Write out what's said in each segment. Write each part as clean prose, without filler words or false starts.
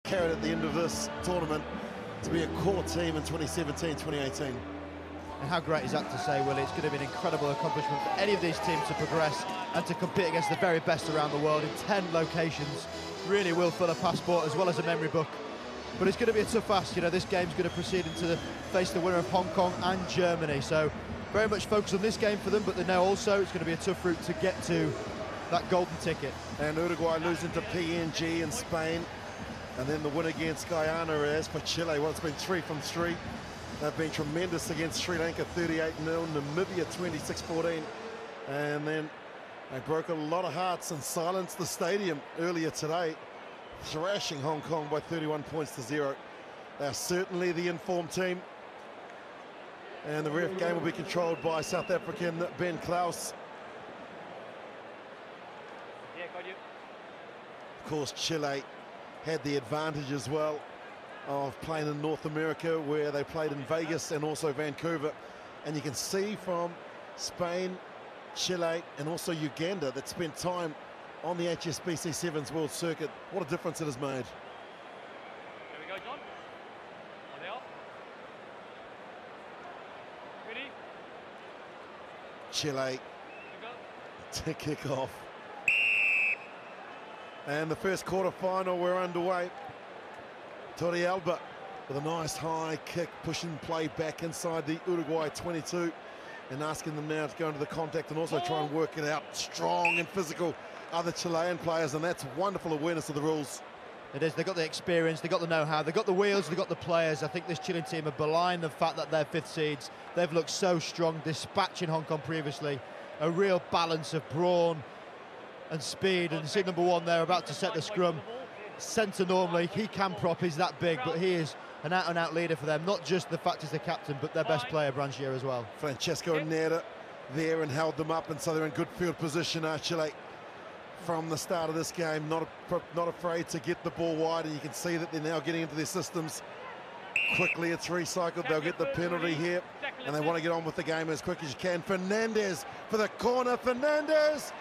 carried at the end of this tournament to be a core team in 2017-2018. And how great is that to say, Willie? It's going to be an incredible accomplishment for any of these teams to progress and to compete against the very best around the world in 10 locations. Really will fill a passport as well as a memory book. But it's going to be a tough ask. You know, this game's going to proceed into face the winner of Hong Kong and Germany. So very much focus on this game for them, but they know also it's going to be a tough route to get to that golden ticket. And Uruguay losing to PNG in Spain. And then the win against Guyana. As for Chile, well, it's been 3 from 3. They've been tremendous against Sri Lanka, 38-0, Namibia 26-14. And then they broke a lot of hearts and silenced the stadium earlier today, thrashing Hong Kong by 31 points to 0. They are certainly the informed team. And the ref game will be controlled by South African Ben Klaus. Of course, Chile had the advantage as well of playing in North America, where they played in Vegas and also Vancouver. And you can see from Spain, Chile and also Uganda that spent time on the HSBC Sevens World Circuit, what a difference it has made. Here we go, John. On the off. Ready? Chile to kick off. And the first quarter-final, we're underway. Torrealba with a nice high kick, pushing play back inside the Uruguay 22 and asking them now to go into the contact and also try and work it out. Strong and physical other Chilean players, and that's wonderful awareness of the rules. It is. They've got the experience, they've got the know-how, they've got the wheels, they've got the players. I think this Chilean team are belying the fact that they're 5th seeds. They've looked so strong, dispatching Hong Kong previously. A real balance of brawn and speed, and you see number 1 there about to set the scrum. Centre normally, he can prop, he's that big, but he is an out-and-out leader for them. Not just the fact he's the captain, but their best player, Brangier, as well. Francesco Nera there and held them up, and so they're in good field position, Chile, from the start of this game. Not afraid to get the ball wide, and you can see that they're now getting into their systems. Quickly it's recycled, they'll get the penalty here, and they want to get on with the game as quick as you can. Fernandez for the corner, Fernandez!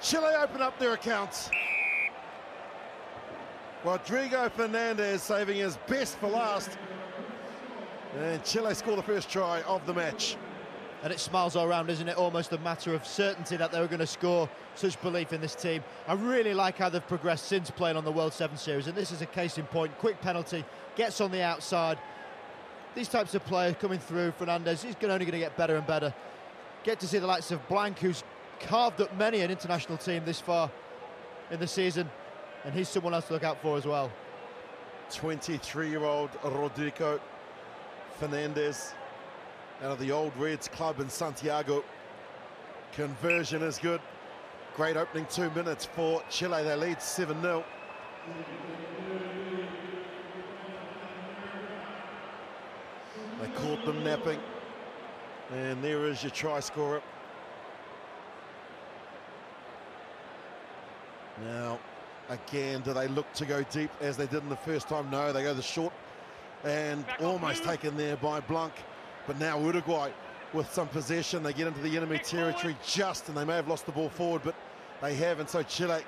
Chile open up their accounts. Rodrigo Fernandez saving his best for last. And Chile score the first try of the match. And it smiles all around, isn't it? Almost a matter of certainty that they were going to score. Such belief in this team. I really like how they've progressed since playing on the World 7 Series, and this is a case in point. Quick penalty, gets on the outside. These types of players coming through, Fernandez, he's only going to get better and better. Get to see the likes of Blanc, who's carved up many an international team this far in the season, and he's someone else to look out for as well. 23-year-old Rodrigo Fernandez out of the Old Reds club in Santiago. Conversion is good. Great opening 2 minutes for Chile. They lead 7-0. They caught them napping. And there is your try scorer. Now, again, do they look to go deep as they did in the first time? No, they go the short and almost taken there by Blanc. But now Uruguay with some possession, they get into the enemy territory just, and they may have lost the ball forward, but they have, and so Chile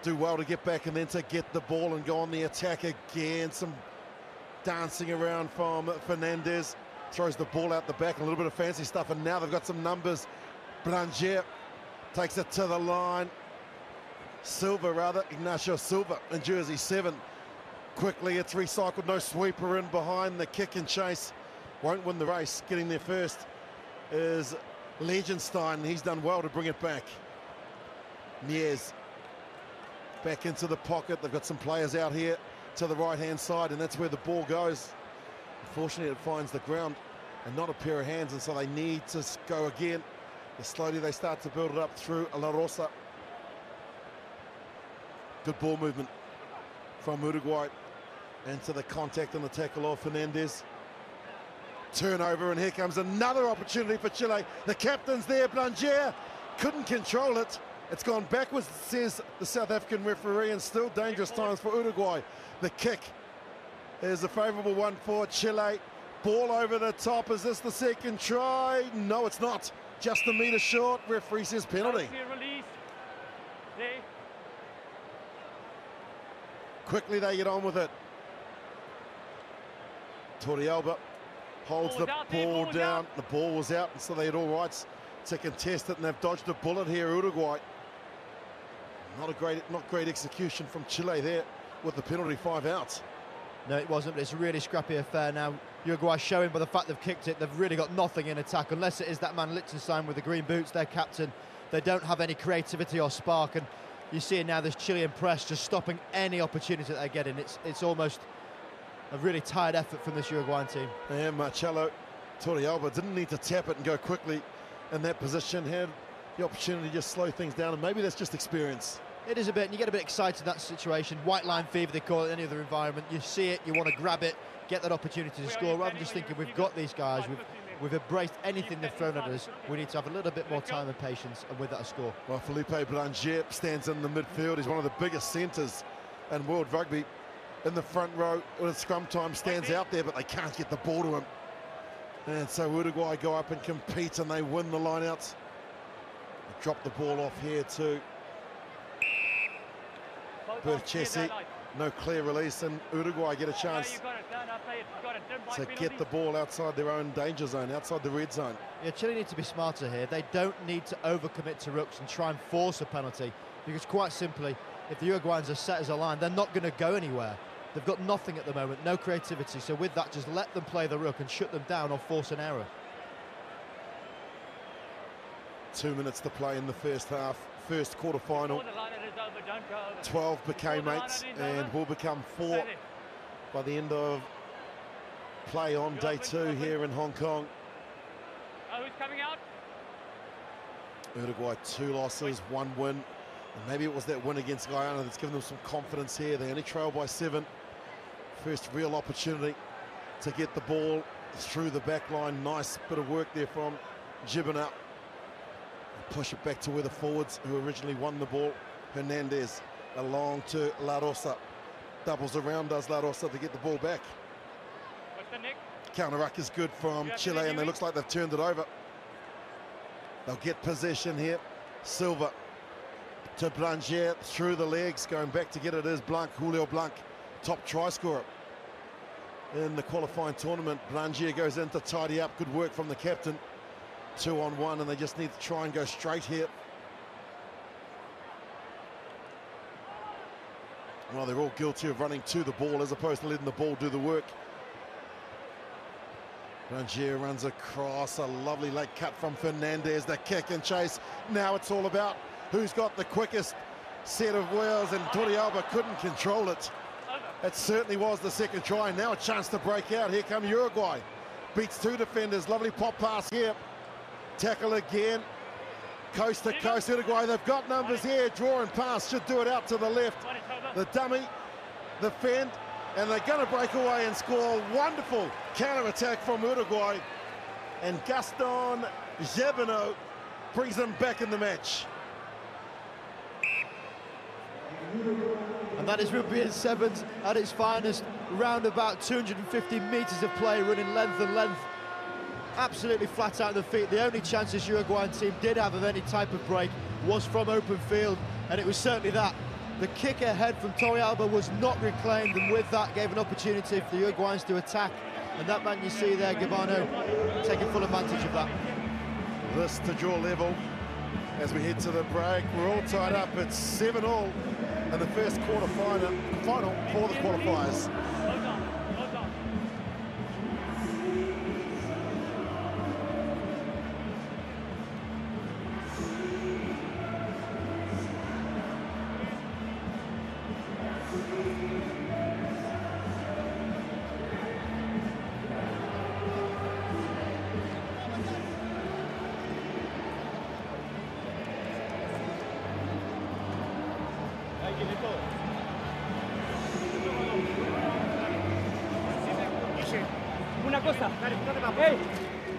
do well to get back and then to get the ball and go on the attack again. Some dancing around from Fernandez, throws the ball out the back, and a little bit of fancy stuff, and now they've got some numbers. Brangier takes it to the line. Silva, rather, Ignacio Silva in jersey 7. Quickly it's recycled, no sweeper in behind. The kick and chase won't win the race. Getting there first is Legenstein. He's done well to bring it back. Niez back into the pocket. They've got some players out here to the right-hand side, and that's where the ball goes. Unfortunately, it finds the ground and not a pair of hands, and so they need to go again. And slowly they start to build it up through La Rosa. Good ball movement from Uruguay into the contact and the tackle of Fernandez. Turnover, and here comes another opportunity for Chile. The captain's there, Brangier, couldn't control it. It's gone backwards, says the South African referee, and still dangerous times for Uruguay. The kick is a favourable one for Chile. Ball over the top. Is this the second try? No, it's not. Just a metre short. Referee says penalty. Quickly they get on with it. Torrealba holds the ball down. The ball was out, and so they had all rights to contest it, and they've dodged a bullet here, Uruguay. Not great execution from Chile there with the penalty, 5 outs. No, it wasn't, but it's a really scrappy affair now. Uruguay showing by the fact they've kicked it, they've really got nothing in attack, unless it is that man Liechtenstein with the green boots, their captain. They don't have any creativity or spark, and you see now this Chilean press just stopping any opportunity that they're getting. It's almost a really tired effort from this Uruguayan team. And Marcelo Torrealba didn't need to tap it and go quickly in that position, had the opportunity to just slow things down, and maybe that's just experience. It is a bit, and you get a bit excited in that situation. White line fever, they call it, in any other environment. You see it, you want to grab it, get that opportunity to score, rather than just thinking, we've got these guys, we've embraced anything they've thrown at us. We need to have a little bit more time and patience, and with that, a score. Well, Felipe Blanger stands in the midfield. He's one of the biggest centres in world rugby. In the front row, when it's scrum time, stands out there, but they can't get the ball to him. And so Uruguay go up and compete, and they win the lineouts. They drop the ball off here too. Berchesi, no clear release, and Uruguay get a chance to get the ball outside their own danger zone, outside the red zone. Yeah, Chile need to be smarter here. They don't need to overcommit to rucks and try and force a penalty, because quite simply, if the Uruguayans are set as a line, they're not going to go anywhere. They've got nothing at the moment, no creativity, so with that, just let them play the ruck and shut them down or force an error. 2 minutes to play in the first half, first quarter-final. 12 became 8 and will become 4 by the end of play on day 2 here in Hong Kong. Who's coming out? Uruguay 2 losses, 1 win. And maybe it was that win against Guyana that's given them some confidence here. They only trail by 7. First real opportunity to get the ball through the back line. Nice bit of work there from Gibana. Push it back to where the forwards who originally won the ball. Hernandez along to La Rosa. Doubles around, does La Rosa to get the ball back. Counter-ruck is good from Chile, and it looks like they've turned it over. They'll get possession here. Silva to Blanger through the legs, going back to get it is Blanc, Julio Blanc, top try scorer in the qualifying tournament. Blanger goes in to tidy up, good work from the captain. 2-on-1, and they just need to try and go straight here. Well, they're all guilty of running to the ball as opposed to letting the ball do the work. Blanger runs across, a lovely late cut from Fernandez, the kick and chase. Now it's all about who's got the quickest set of wheels, and Torrealba couldn't control it. It certainly was the second try. Now a chance to break out. Here come Uruguay. Beats 2 defenders, lovely pop pass here. Tackle again, coast to coast. Uruguay, they've got numbers here. Draw and pass, should do it out to the left. The dummy, the fend, and they're going to break away and score. Wonderful counter-attack from Uruguay. And Gaston Gibana brings them back in the match. And that is rugby in sevens at its finest. Round about 250 metres of play, running length and length. Absolutely flat out of the feet. The only chance this Uruguayan team did have of any type of break was from open field, and it was certainly that. The kick ahead from Torrealba was not reclaimed, and with that gave an opportunity for the Uruguayans to attack. And that man you see there, Gibana, taking full advantage of that. This to draw level as we head to the break. We're all tied up. It's 7-all in the first quarter final for the qualifiers. Una cosa, hey,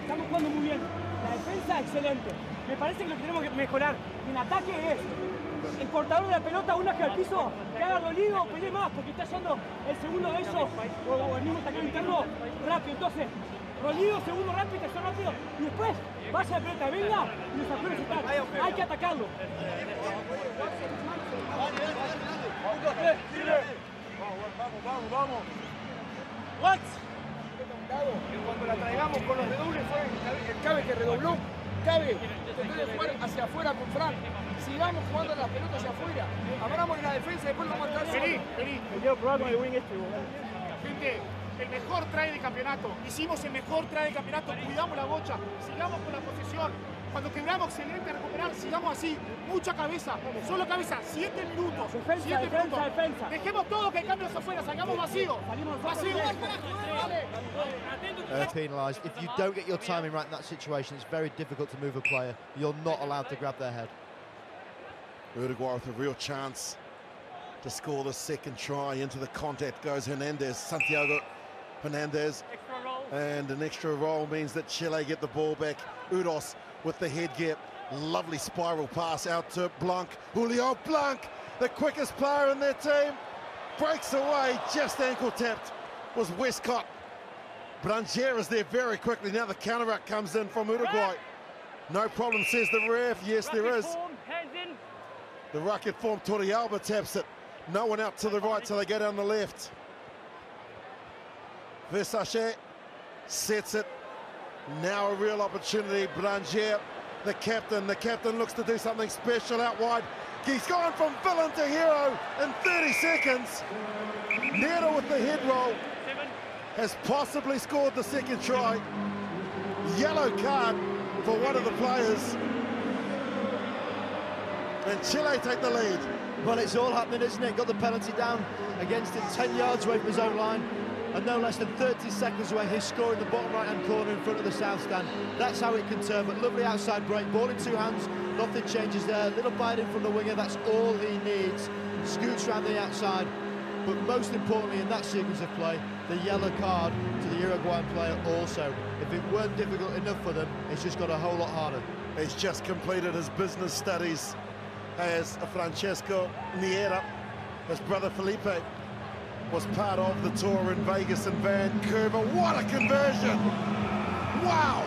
estamos jugando muy bien, la defensa excelente, me parece que lo que tenemos que mejorar en ataque es el portador de la pelota, una que al piso, que haga dolido, pelee más, porque está yendo el segundo de ellos, o el mismo atacante interno, rápido, entonces, Rolido, segundo rápido, tercer rápido, y después, vaya la pelota, venga, y los afueros están, hay que atacarlo. Vamos. What? dado cuando la traigamos con los redobles fue el Cabe que redobló. Cabe, trató de jugar hacia afuera con Frank. Sigamos jugando las pelotas hacia afuera. Abramos en la defensa y después vamos a estar solos. Me quiero probar con el wing este, boludo. Gente, el mejor try de campeonato. Hicimos el mejor try de campeonato. Cuidamos la bocha. Sigamos con la posesión. Cuando quebramos, excelente recuperar. Sigamos así. Mucha cabeza. Solo cabeza. 7 minutos. Defensa, 7 defensa, minutos. defensa. Dejemos todo, que hay cambios afuera. Salgamos vacío. Vacío. Vale. Penalised. If you don't get your timing right in that situation, it's very difficult to move a player. You're not allowed to grab their head. Uruguay with a real chance to score the second try. Into the contact goes Hernandez, Santiago Hernandez. Extra roll. And an extra roll means that Chile get the ball back. Uros with the headgear. Lovely spiral pass out to Blanc. Julio Blanc, the quickest player in their team. Breaks away, just ankle tapped was Westcott. Branger is there very quickly. Now the counteract comes in from Uruguay. No problem, says the ref. Yes, there is. Hands in. The racket form, Torrealba taps it. No one out to the right, so they go down the left. Versace sets it. Now a real opportunity. Branger, the captain looks to do something special out wide. He's gone from villain to hero in 30 seconds. Nero with the head roll has possibly scored the second try. Yellow card for one of the players. And Chile take the lead. Well, it's all happening, isn't it? Got the penalty down against him, 10 yards away from his own line, and no less than 30 seconds away, he's scoring the bottom right-hand corner in front of the south stand. That's how it can turn, but lovely outside break, ball in two hands, nothing changes there. Little bite in from the winger, that's all he needs. Scoots around the outside, but most importantly in that sequence of play, the yellow card to the Uruguayan player also. If it weren't difficult enough for them, it's just got a whole lot harder. He's just completed his business studies as Francesco Niera. His brother Felipe was part of the tour in Vegas and Vancouver. What a conversion! Wow!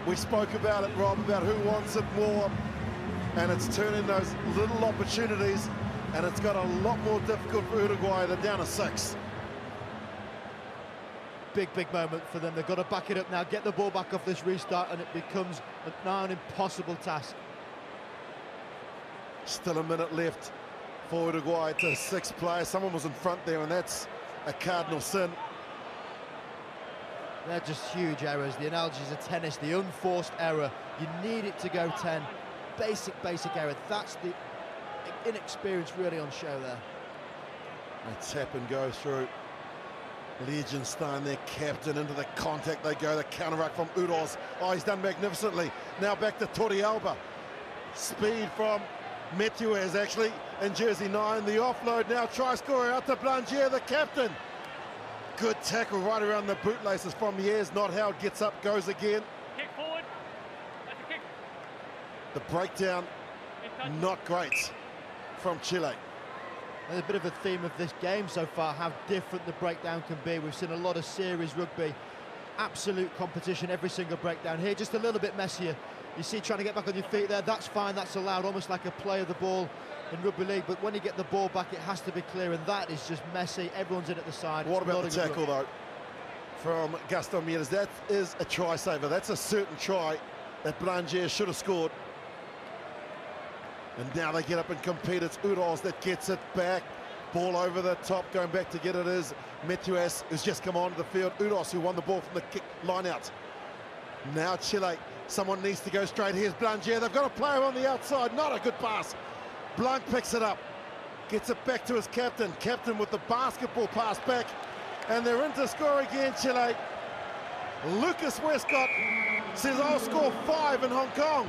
We spoke about it, Rob, about who wants it more, and it's turning those little opportunities, and it's got a lot more difficult for Uruguay. They're down to 6. Big moment for them. They've got to back it up now, get the ball back off this restart, and it becomes now an impossible task. Still a minute left for Uruguay to 6 players. Someone was in front there, and that's a cardinal sin. They're just huge errors. The analogies of tennis, the unforced error. You need it to go 10. Basic error. That's the inexperience really on show there. A tap and go through. Liechtenstein, their captain, into the contact they go. The counteract from Uros. Oh, he's done magnificently. Now back to Torrealba. Speed from Metuez, actually, in jersey 9. The offload now, try scorer out to Branger, the captain. Good tackle right around the bootlaces from Yez. Not how it gets up, goes again. Kick forward. That's a kick. The breakdown, not great from Chile. There's a bit of a theme of this game so far, how different the breakdown can be. We've seen a lot of series rugby, absolute competition every single breakdown. Here just a little bit messier. You see trying to get back on your feet there, that's fine, that's allowed, almost like a play of the ball in rugby league, but when you get the ball back it has to be clear, and that is just messy. Everyone's in at the side. What about the tackle though from Gaston Mieres? That is a try saver. That's a certain try that Branger should have scored. And now they get up and compete. It's Uros that gets it back. Ball over the top, going back to get it is Metuez, who's just come onto the field. Uros, who won the ball from the kick line out. Now Chile, someone needs to go straight. Here's Branger. They've got a player on the outside. Not a good pass. Blanc picks it up, gets it back to his captain. Captain with the basketball pass back. And they're in to score again, Chile. Lucas Westcott says, I'll score 5 in Hong Kong.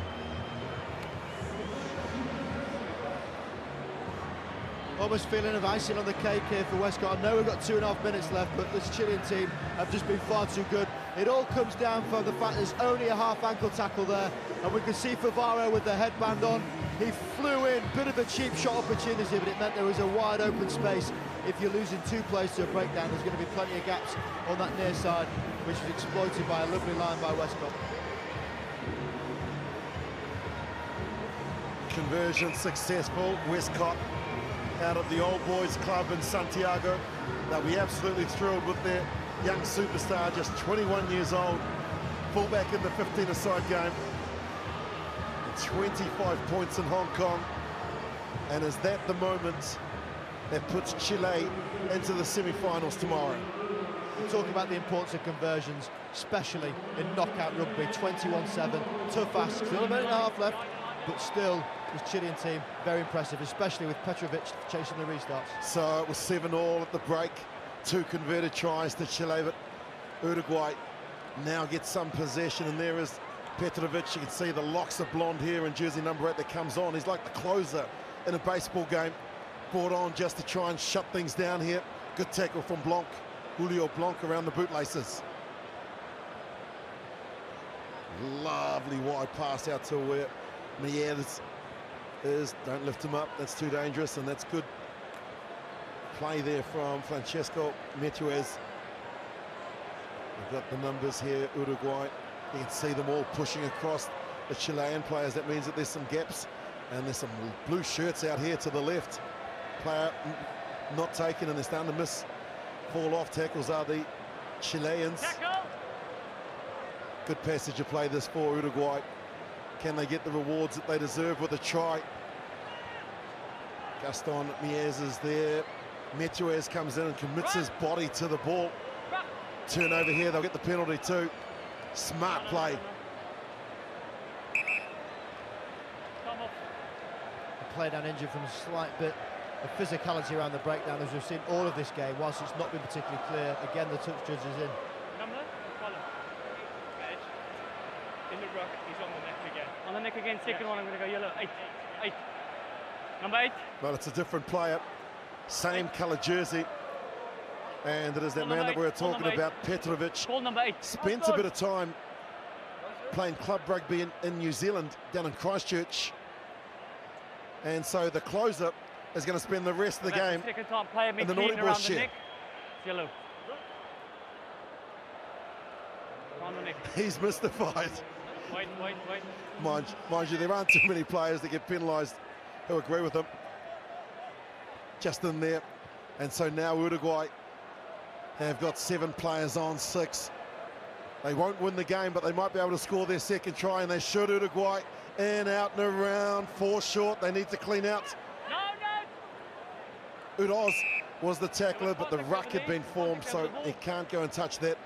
Almost feeling of icing on the cake here for Westcott. I know we've got 2.5 minutes left, but this Chilean team have just been far too good. It all comes down from the fact there's only a half ankle tackle there, and we can see Favaro with the headband on. He flew in, bit of a cheap shot opportunity, but it meant there was a wide open space. If you're losing 2 players to a breakdown, there's going to be plenty of gaps on that near side, which was exploited by a lovely line by Westcott. Conversion successful. Westcott out of the Old Boys Club in Santiago. They'll be absolutely thrilled with their young superstar, just 21 years old, fullback in the 15-a-side game. 25 points in Hong Kong. And is that the moment that puts Chile into the semi-finals tomorrow? We're talking about the importance of conversions, especially in knockout rugby. 21-7, tough ask, still a minute and a half left, but still, this Chilean team, very impressive, especially with Petrovic chasing the restarts. So it was 7-all at the break, 2 converted tries to Chile, but Uruguay now gets some possession, and there is Petrovic. You can see the locks of blonde hair in jersey number 8 that comes on. He's like the closer in a baseball game, brought on just to try and shut things down here. Good tackle from Blanc, Julio Blanc, around the bootlaces. Lovely wide pass out to where Mieres is. Don't lift him up, that's too dangerous, and that's good play there from Francesco Metuez. We've got the numbers here, Uruguay. You can see them all pushing across the Chilean players. That means that there's some gaps, and there's some blue shirts out here to the left. Player not taken, and they're starting to miss. Fall off tackles are the Chileans. Good passage of play this for Uruguay. Can they get the rewards that they deserve with a try? Gaston Mieres is there. Metuez comes in and commits his body to the ball. Turnover here, they'll get the penalty too. Smart play. Play down injured from a slight bit of physicality around the breakdown, as we've seen all of this game, whilst it's not been particularly clear. Again, the touch judge is in. Number? Column. Edge. In the ruck, he's on the neck again. On the neck again, second one, I'm going to go yellow. 8. Number 8. Well, it's a different player. Same colour jersey. And it is that man that we were talking about, Petrovic. Call number 8. Spent a bit of time playing club rugby in New Zealand, down in Christchurch. And so the closer is going to spend the rest of the game Second time player in the naughty boy around share. the neck. Yellow. Around the neck. He's mystified. Wait. Mind you, there aren't too many players that get penalised who agree with him. Just in there. And so now Uruguay have got 7 players on 6. They won't win the game, but they might be able to score their second try, and they should. Uruguay in, out and around, 4 short. They need to clean out. Udoz was the tackler, but the ruck had been formed, so he can't go and touch that.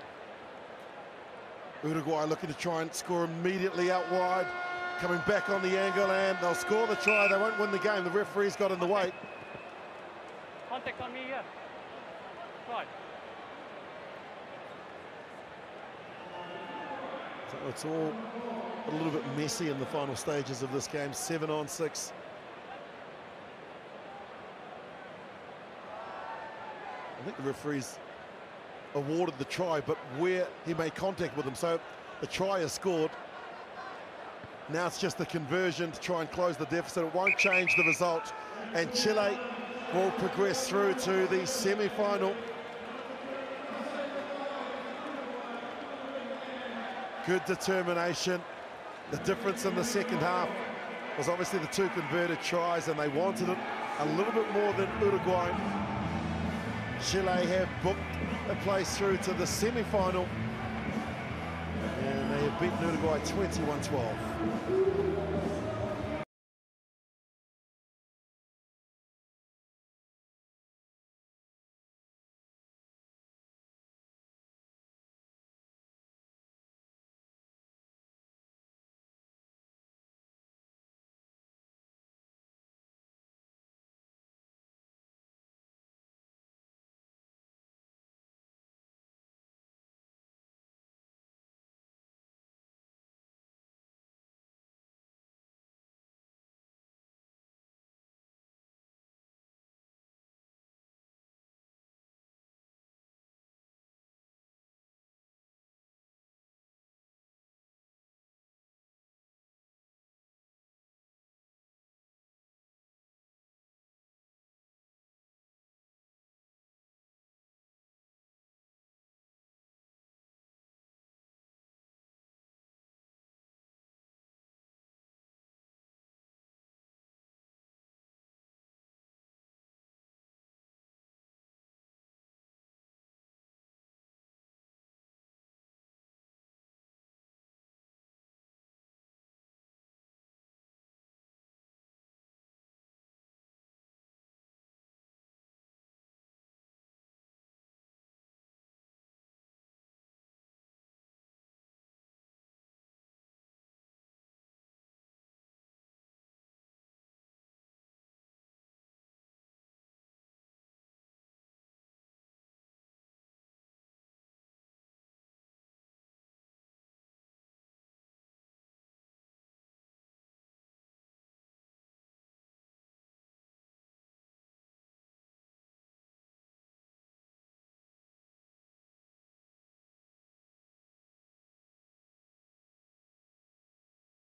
Uruguay looking to try and score immediately out wide. Coming back on the angle, and they'll score the try. They won't win the game. The referee's got in the way. Contact on me here. Right. So it's all a little bit messy in the final stages of this game. 7 on 6. I think the referee's awarded the try, but where he made contact with him. So the try is scored. Now it's just the conversion to try and close the deficit. It won't change the result. And Chile will progress through to the semi-final. Good determination. The difference in the second half was obviously the 2 converted tries, and they wanted it a little bit more than Uruguay. Chile have booked a place through to the semi-final, and they have beaten Uruguay 21-12.